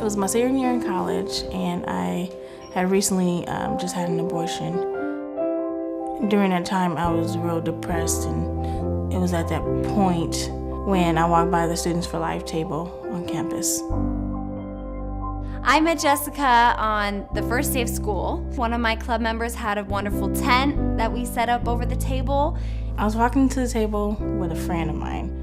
was my senior year in college, and I had recently just had an abortion. During that time, I was real depressed, and it was at that point when I walked by the Students for Life table on campus. I met Jessica on the first day of school. One of my club members had a wonderful tent that we set up over the table. I was walking to the table with a friend of mine.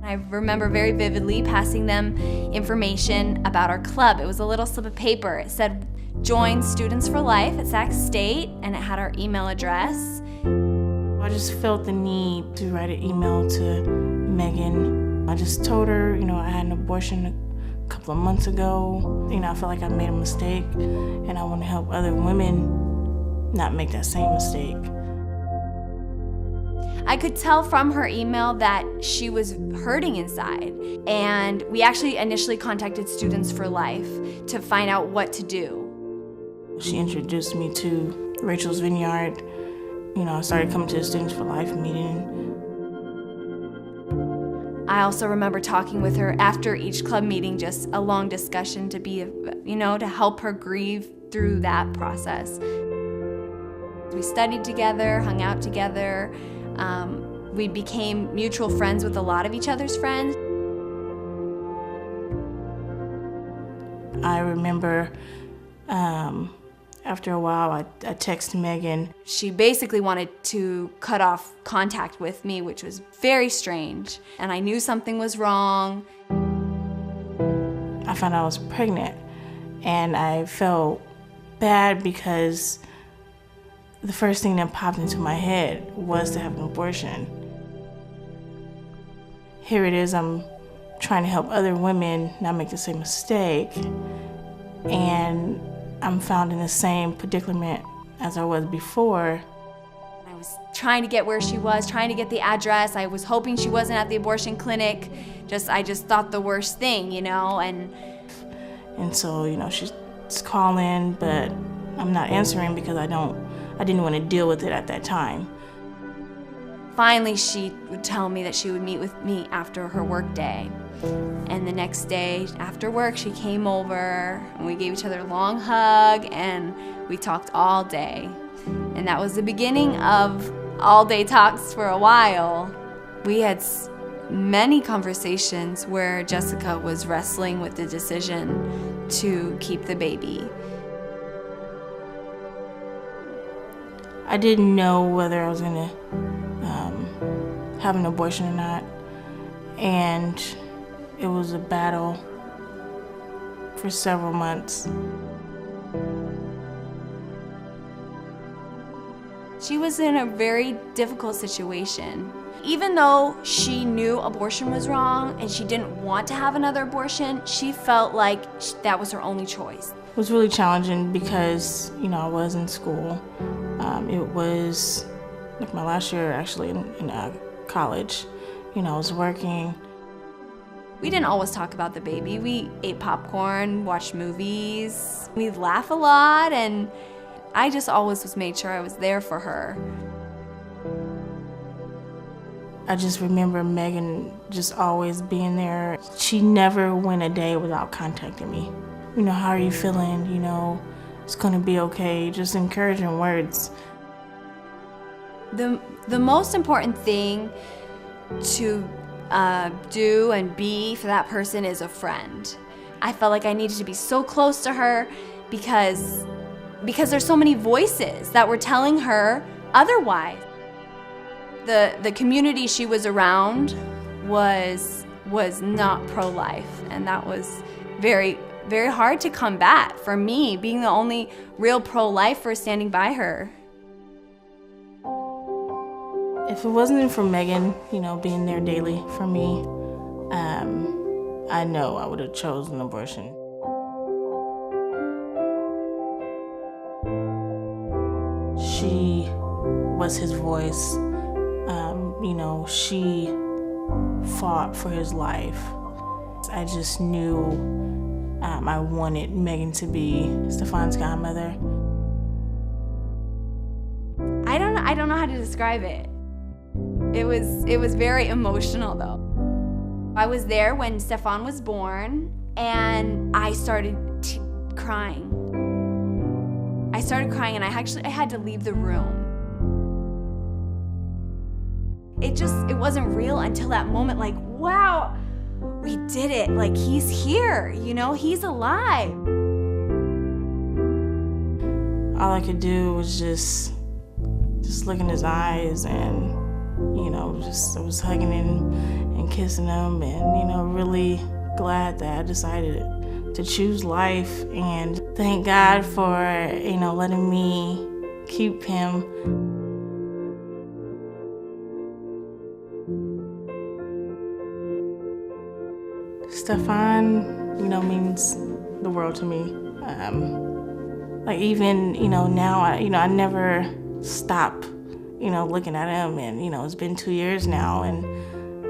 I remember very vividly passing them information about our club. It was a little slip of paper. It said, "Join Students for Life at Sac State," and it had our email address. I just felt the need to write an email to Meghan. I just told her, I had an abortion a couple of months ago. I felt like I made a mistake, and I want to help other women not make that same mistake. I could tell from her email that she was hurting inside, and we actually initially contacted Students for Life to find out what to do. She introduced me to Rachel's Vineyard. I started coming to the Students for Life meeting. I also remember talking with her after each club meeting, just a long discussion to be, to help her grieve through that process. We studied together, hung out together. We became mutual friends with a lot of each other's friends. I remember after a while, I texted Meghan. She basically wanted to cut off contact with me, which was very strange. And I knew something was wrong. I found out I was pregnant, and I felt bad because the first thing that popped into my head was to have an abortion. Here it is, I'm trying to help other women not make the same mistake, and I'm found in the same predicament as I was before. I was trying to get where she was, trying to get the address. I was hoping she wasn't at the abortion clinic. I just thought the worst thing, and so, she's calling, but I'm not answering because I didn't want to deal with it at that time. Finally, she would tell me that she would meet with me after her work day. And the next day after work, she came over and we gave each other a long hug and we talked all day. And that was the beginning of all-day talks for a while. We had many conversations where Jessica was wrestling with the decision to keep the baby. I didn't know whether I was gonna have an abortion or not, and it was a battle for several months. She was in a very difficult situation. Even though she knew abortion was wrong and she didn't want to have another abortion, she felt like that was her only choice. It was really challenging because, I was in school. It was like my last year actually in college. I was working. We didn't always talk about the baby. We ate popcorn, watched movies. We laugh a lot, and I just always made sure I was there for her. I just remember Meghan just always being there. She never went a day without contacting me. How are you feeling? It's gonna be okay. Just encouraging words. The most important thing to do and be for that person is a friend. I felt like I needed to be so close to her because there's so many voices that were telling her otherwise. The community she was around was not pro-life, and that was very, very hard to combat for me, being the only real pro-lifer standing by her. If it wasn't for Meghan, being there daily for me, I know I would have chosen abortion. She was his voice. She fought for his life. I just knew I wanted Meghan to be Stefan's godmother. I don't know how to describe it. It was very emotional though. I was there when Stefan was born, and I started crying. I started crying, and I had to leave the room. It wasn't real until that moment, like, wow, we did it. Like, he's here, you know, he's alive. All I could do was just look in his eyes and, you know, I was hugging him and kissing him and, you know, really glad that I decided to choose life, and thank God for, you know, letting me keep him. Stefan, you know, means the world to me. Like, even, you know, now, I never stop, you know, looking at him, and, you know, it's been 2 years now, and,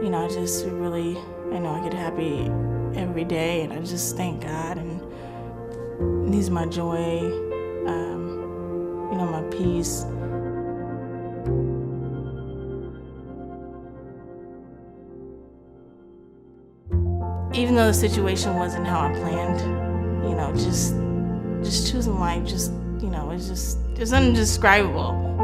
you know, I just really, you know, I get happy every day, and I just thank God, and he's my joy, you know, my peace. Even though the situation wasn't how I planned, you know, just choosing life, just, you know, it's just indescribable.